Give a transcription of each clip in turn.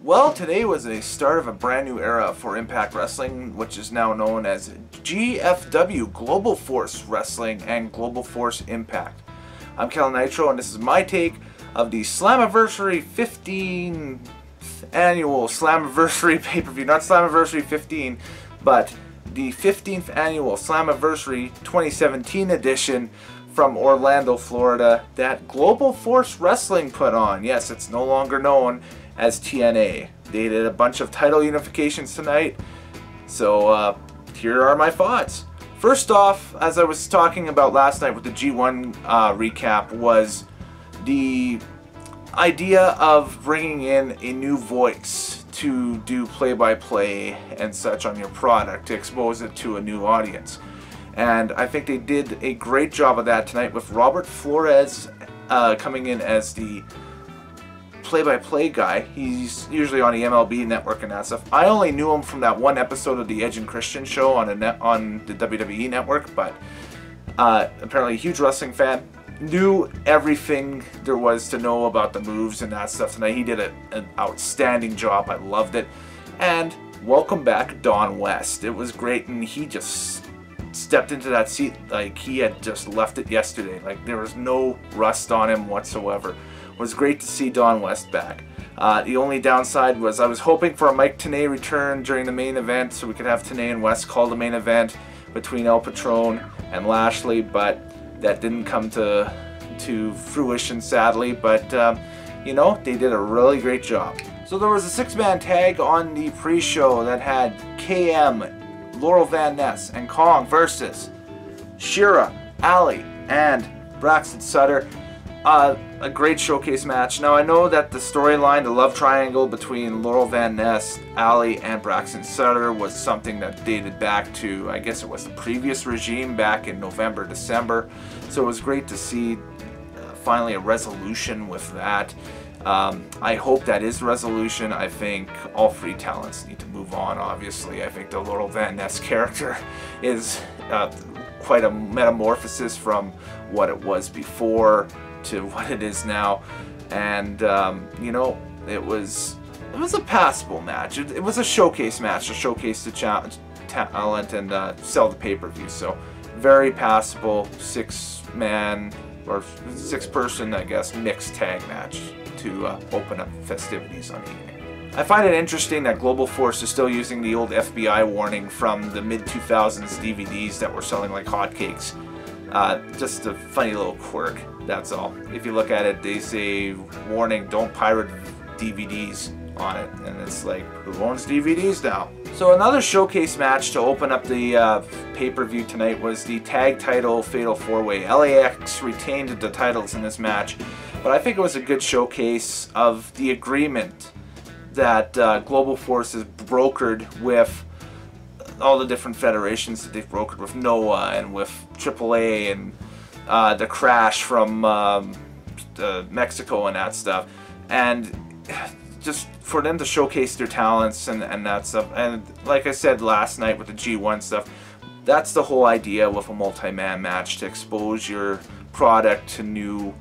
Well, today was a start of a brand new era for Impact Wrestling, which is now known as GFW, Global Force Wrestling and Global Force Impact. I'm Nitro, and this is my take of the Slammiversary 15th annual Slammiversary pay-per-view. Not Slammiversary 15, but the 15th annual Slammiversary 2017 edition from Orlando, Florida, that Global Force Wrestling put on. Yes, it's no longer known as TNA. They did a bunch of title unifications tonight, so here are my thoughts. First off, as I was talking about last night with the G1 recap, was the idea of bringing in a new voice to do play-by-play and such on your product to expose it to a new audience. And I think they did a great job of that tonight with Robert Flores coming in as the play-by-play guy. He's usually on the MLB network and that stuff. I only knew him from that one episode of the Edge and Christian show on the WWE network, but apparently a huge wrestling fan. Knew everything there was to know about the moves and that stuff tonight. He did an outstanding job. I loved it. And welcome back Don West. It was great, and he just stepped into that seat like he had just left it yesterday. Like there was no rust on him whatsoever. It was great to see Don West back. The only downside was I was hoping for a Mike Tenay return during the main event so we could have Tenay and West call the main event between El Patron and Lashley, but that didn't come to fruition, sadly. But you know, they did a really great job. So there was a six-man tag on the pre-show that had KM, Laurel Van Ness, and Kong versus Shira, Ali, and Braxton Sutter. A great showcase match. Now I know that the storyline, the love triangle between Laurel Van Ness, Ali, and Braxton Sutter was something that dated back to, I guess it was the previous regime back in November, December. So it was great to see finally a resolution with that. I hope that is the resolution. I think all three talents need to move on, obviously. I think the Laurel Van Ness character is quite a metamorphosis from what it was before to what it is now, and you know, it was a passable match. It was a showcase match to showcase the talent and sell the pay-per-view. So very passable six-man or six-person, I guess, mixed tag match to open up festivities on the evening. I find it interesting that Global Force is still using the old FBI warning from the mid-2000s DVDs that were selling like hotcakes. Just a funny little quirk, that's all. If you look at it, they say, warning, don't pirate DVDs on it. And it's like, who owns DVDs now? So another showcase match to open up the pay-per-view tonight was the tag title Fatal 4-Way. LAX retained the titles in this match, but I think it was a good showcase of the agreement that Global Force has brokered with all the different federations that they've brokered with NOAH and with AAA and the Crash from Mexico and that stuff, and just for them to showcase their talents and that stuff. And like I said last night with the G1 stuff, that's the whole idea with a multi-man match, to expose your product to new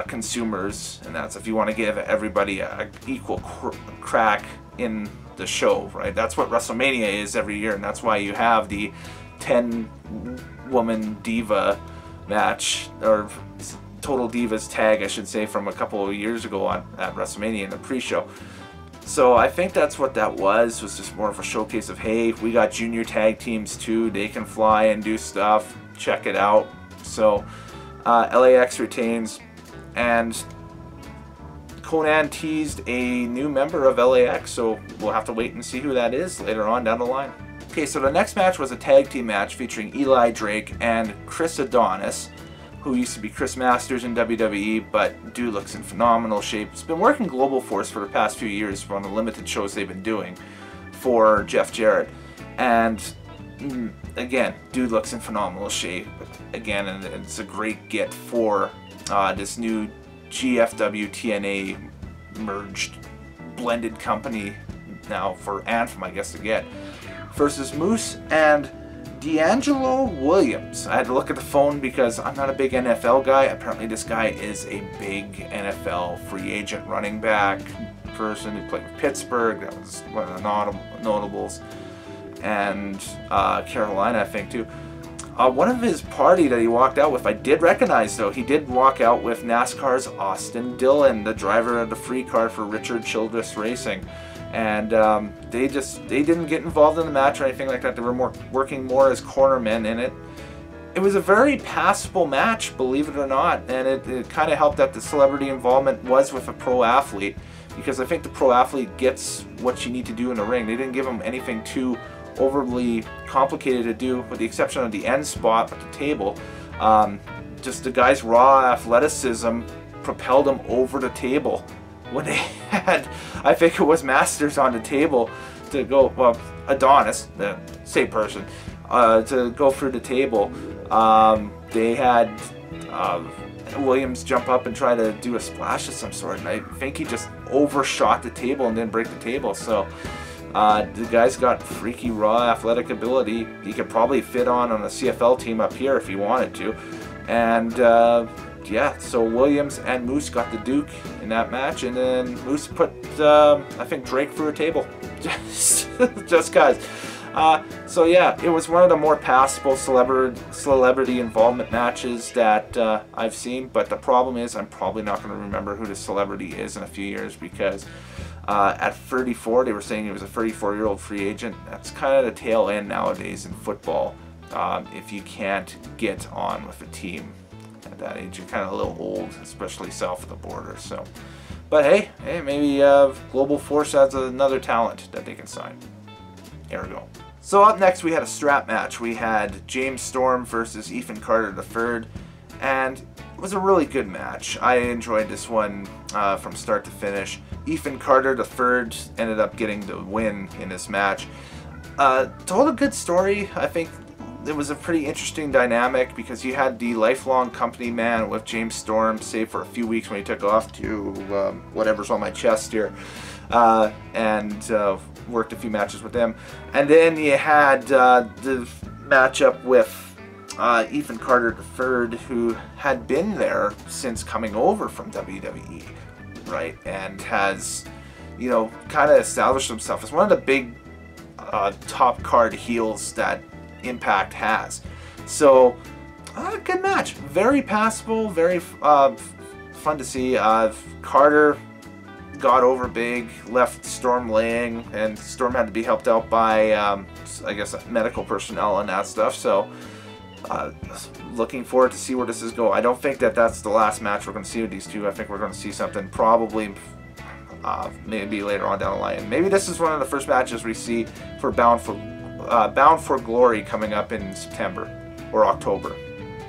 consumers, and that's if you want to give everybody an equal crack in the show, right? That's what WrestleMania is every year, and that's why you have the 10-woman diva match, or Total Divas tag, I should say, from a couple of years ago at WrestleMania in the pre-show. So I think that's what that was just more of a showcase of, hey, we got junior tag teams too, they can fly and do stuff, check it out. So LAX retains, and Conan teased a new member of LAX, so we'll have to wait and see who that is later on down the line. Okay, so the next match was a tag team match featuring Eli Drake and Chris Adonis, who used to be Chris Masters in WWE, but dude looks in phenomenal shape. He's been working Global Force for the past few years on the limited shows they've been doing for Jeff Jarrett. And again, dude looks in phenomenal shape. Again, and it's a great get for this new GFW TNA merged blended company now for Anthem, I guess, to get versus Moose and D'Angelo Williams. I had to look at the phone because I'm not a big NFL guy. Apparently this guy is a big NFL free agent running back, person who played with Pittsburgh. That was one of the notables. And Carolina, I think, too. One of his party that he walked out with, I did recognize, though. He did walk out with NASCAR's Austin Dillon, the driver of the free car for Richard Childress Racing. And they didn't get involved in the match or anything like that. They were working more as cornermen in it. It was a very passable match, believe it or not, and it kind of helped that the celebrity involvement was with a pro athlete, because I think the pro athlete gets what you need to do in the ring. They didn't give him anything too overly complicated to do, with the exception of the end spot at the table. Just the guy's raw athleticism propelled him over the table when they had, I think it was Masters on the table to go, well, Adonis, the same person, to go through the table. They had Williams jump up and try to do a splash of some sort, and I think he just overshot the table and didn't break the table. So the guy's got freaky raw athletic ability. He could probably fit on a CFL team up here if he wanted to. And yeah, so Williams and Moose got the Duke in that match, and then Moose put I think Drake through a table, just guys. So yeah, it was one of the more passable celebrity involvement matches that I've seen, but the problem is I'm probably not going to remember who the celebrity is in a few years, because at 34, they were saying he was a 34-year-old free agent. That's kind of the tail end nowadays in football. If you can't get on with a team at that age, you're kind of a little old, especially south of the border. So, but hey, maybe Global Force has another talent that they can sign. Here we go. So up next, we had a strap match. We had James Storm versus Ethan Carter III, and it was a really good match. I enjoyed this one from start to finish. Ethan Carter III ended up getting the win in this match. Told a good story. I think it was a pretty interesting dynamic, because you had the lifelong company man with James Storm, save for a few weeks when he took off to whatever's on my chest here, and worked a few matches with him. And then you had the matchup with Ethan Carter III, who had been there since coming over from WWE, right, and has, you know, kind of established himself as one of the big top card heels that Impact has. So good match, very passable, very fun to see. Carter got over big, left Storm laying, and Storm had to be helped out by I guess medical personnel and that stuff. So looking forward to see where this is going. I don't think that that's the last match we're going to see with these two. I think we're going to see something probably maybe later on down the line. Maybe this is one of the first matches we see for Bound for Glory coming up in September or October.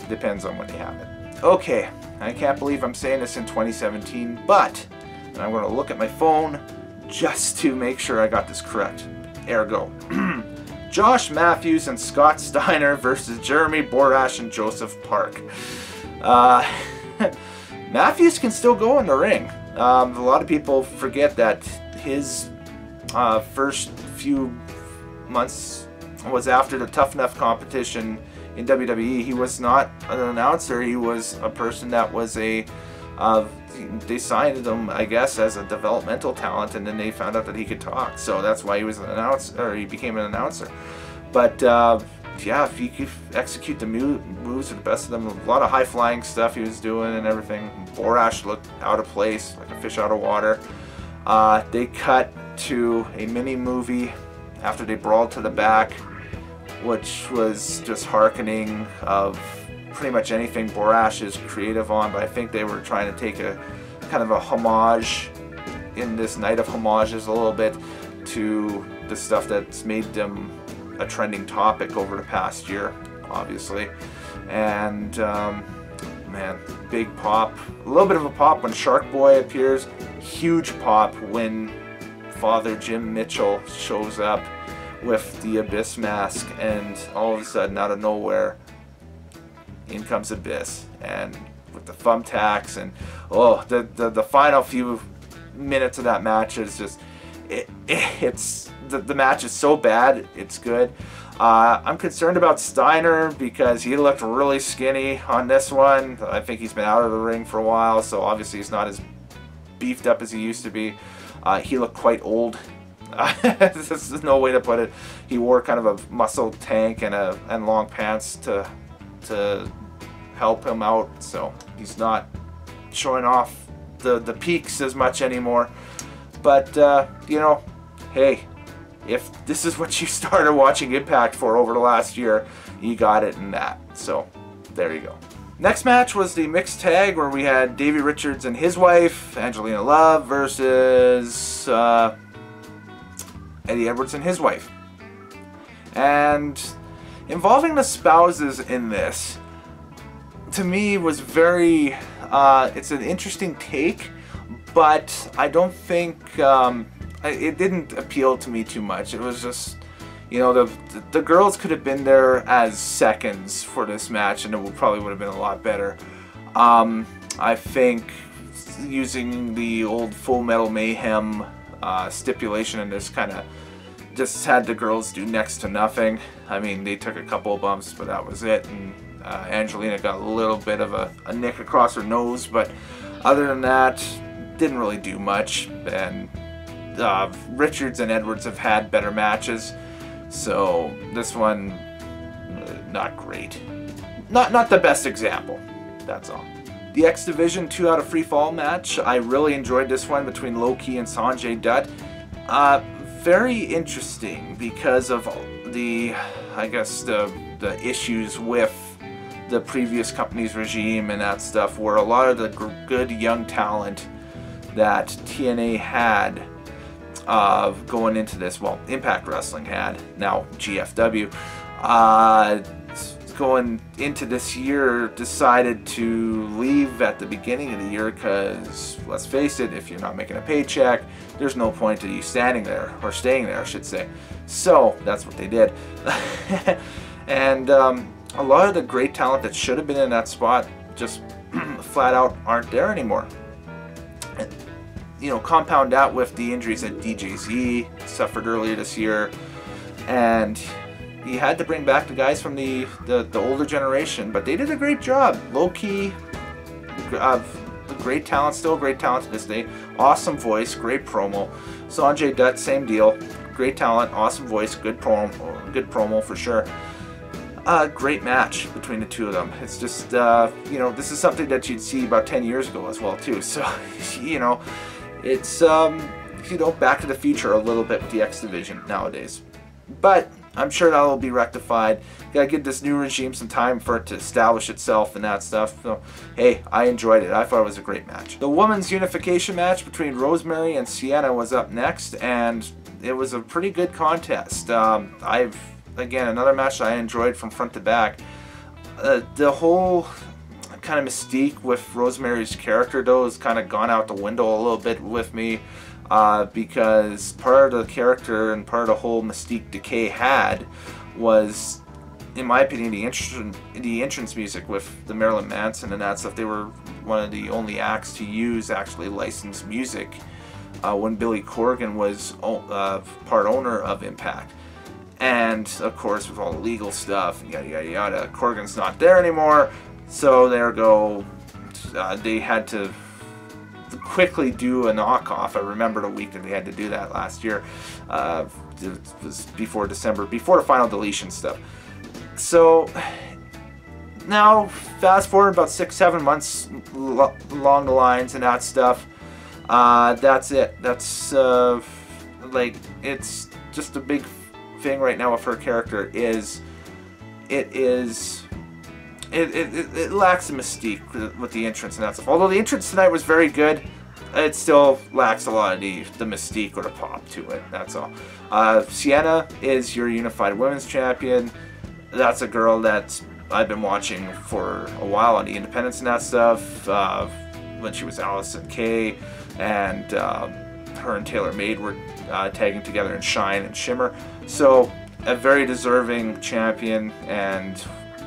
Depends on when they have it. Okay, I can't believe I'm saying this in 2017, but and I'm going to look at my phone just to make sure I got this correct. Ergo, Josh Matthews and Scott Steiner versus Jeremy Borash and Joseph Park. Matthews can still go in the ring. A lot of people forget that his first few months was after the Tough Enough competition in WWE. He was not an announcer. He was a person that was a they signed him, I guess, as a developmental talent, and then they found out that he could talk. So that's why he was an announcer, or he became an announcer. But yeah, if he could execute the moves to the best of them, a lot of high flying stuff he was doing and everything. Borash looked out of place, like a fish out of water. They cut to a mini movie after they brawled to the back, which was just hearkening of pretty much anything Borash is creative on, but I think they were trying to take a kind of a homage in this night of homages a little bit to the stuff that's made them a trending topic over the past year, obviously. And man, big pop, a little bit of a pop when Shark Boy appears, huge pop when Father Jim Mitchell shows up with the Abyss mask, and all of a sudden, out of nowhere, in comes Abyss, and with the thumbtacks, and oh, the final few minutes of that match is just, it's the match is so bad, it's good. I'm concerned about Steiner because he looked really skinny on this one. I think he's been out of the ring for a while, so obviously he's not as beefed up as he used to be. He looked quite old. There's no way to put it. He wore kind of a muscle tank and long pants to help him out, so he's not showing off the peaks as much anymore. But you know, hey, if this is what you started watching Impact for over the last year, you got it in that. So there you go. Next match was the mixed tag where we had Davey Richards and his wife, Angelina Love, versus Eddie Edwards and his wife. And involving the spouses in this, to me, was very, it's an interesting take, but I don't think, it didn't appeal to me too much. It was just, you know, the girls could have been there as seconds for this match, and it probably would have been a lot better. I think using the old Full Metal Mayhem stipulation in this kind of just had the girls do next to nothing. I mean, they took a couple of bumps, but that was it. And Angelina got a little bit of a nick across her nose, but other than that, didn't really do much. And Richards and Edwards have had better matches, so this one, not great. Not the best example, that's all. The X Division 2 out of free fall match, I really enjoyed this one between Low-Ki and Sanjay Dutt. Very interesting because of the, I guess, the issues with the previous company's regime and that stuff, where a lot of the good young talent that TNA had going into this, well, Impact Wrestling had, now GFW, going into this year, decided to leave at the beginning of the year because, let's face it, if you're not making a paycheck, there's no point to you standing there, or staying there, I should say. So that's what they did. And a lot of the great talent that should have been in that spot just flat out aren't there anymore. And, you know, compound that with the injuries that DJZ suffered earlier this year, and he had to bring back the guys from the older generation, but they did a great job. Low-Ki, great talent, still great talent to this day. Awesome voice, great promo. Sanjay Dutt, same deal. Great talent, awesome voice, good promo for sure. Great match between the two of them. It's just, you know, this is something that you'd see about 10 years ago as well too. So, you know, it's, you know, Back to the Future a little bit with the X Division nowadays. But I'm sure that'll be rectified. Gotta give this new regime some time for it to establish itself and that stuff. So, hey, I enjoyed it. I thought it was a great match. The women's unification match between Rosemary and Sienna was up next, and it was a pretty good contest. Again, another match that I enjoyed from front to back. The whole kind of mystique with Rosemary's character, though, has kind of gone out the window a little bit with me. Because part of the character and part of the whole mystique Decay had was, in my opinion, the entrance music with the Marilyn Manson and that stuff. They were one of the only acts to use actually licensed music when Billy Corgan was part owner of Impact. And of course, with all the legal stuff, yada yada yada, Corgan's not there anymore, so there go. They had to quickly do a knockoff. I remember the week that they had to do that last year. It was before December, before the final deletion stuff. So now, fast forward about 6-7 months along the lines and that stuff. That's it. That's like, it's just a big thing right now with her character is it lacks the mystique with the entrance and that stuff. Although the entrance tonight was very good, it still lacks a lot of the mystique or the pop to it. That's all. Sienna is your unified women's champion. That's a girl that I've been watching for a while on the independents and that stuff. When she was Allison Kay, and her and Taylor Made were tagging together in Shine and Shimmer. So a very deserving champion and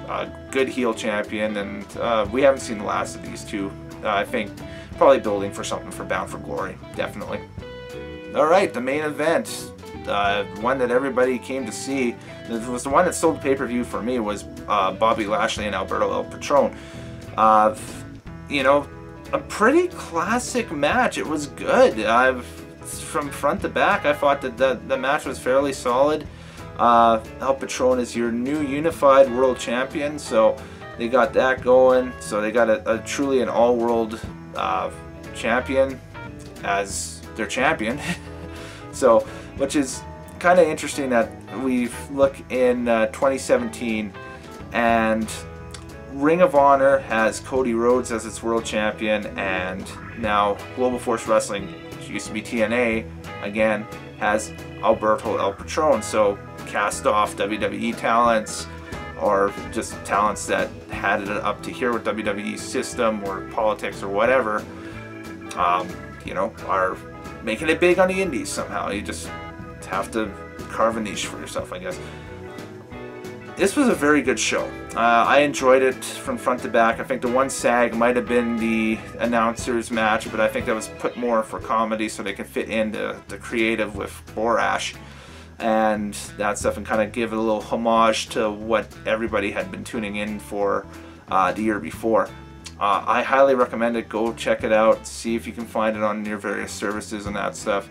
a good heel champion, and we haven't seen the last of these two. I think probably building for something for Bound for Glory, definitely. Alright, the main event, one that everybody came to see, it was the one that sold the pay-per-view for me, was Bobby Lashley and Alberto El Patron. You know, a pretty classic match. It was good. from front to back, I thought that the match was fairly solid. El Patron is your new unified world champion, so they got that going. So they got a truly an all-world champion as their champion. So, which is kind of interesting that we look in 2017 and Ring of Honor has Cody Rhodes as its world champion, and now Global Force Wrestling, which used to be TNA, again has Alberto El Patron. So cast off WWE talents or just talents that had it up to here with WWE system or politics or whatever, you know, are making it big on the indies somehow. You just have to carve a niche for yourself, I guess. This was a very good show. I enjoyed it from front to back. I think the one sag might have been the announcers match, but I think that was put more for comedy so they could fit into the creative with Borash and that stuff, and kind of give it a little homage to what everybody had been tuning in for the year before. I highly recommend it. Go check it out. See if you can find it on your various services and that stuff,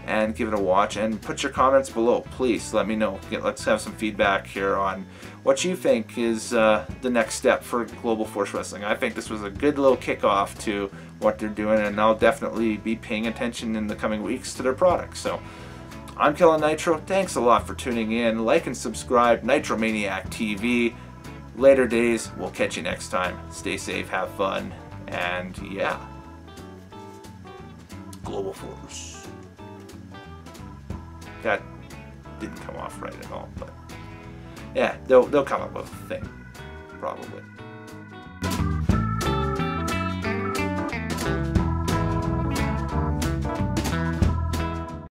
and give it a watch, and put your comments below. Please let me know. Let's have some feedback here on what you think is the next step for Global Force Wrestling. I think this was a good little kickoff to what they're doing, and I'll definitely be paying attention in the coming weeks to their products. So I'm Kellen Nitro. Thanks a lot for tuning in. Like and subscribe. Nitromaniac TV. Later days. We'll catch you next time. Stay safe, have fun, and yeah. Global Force. That didn't come off right at all, but yeah, they'll come up with a thing, probably.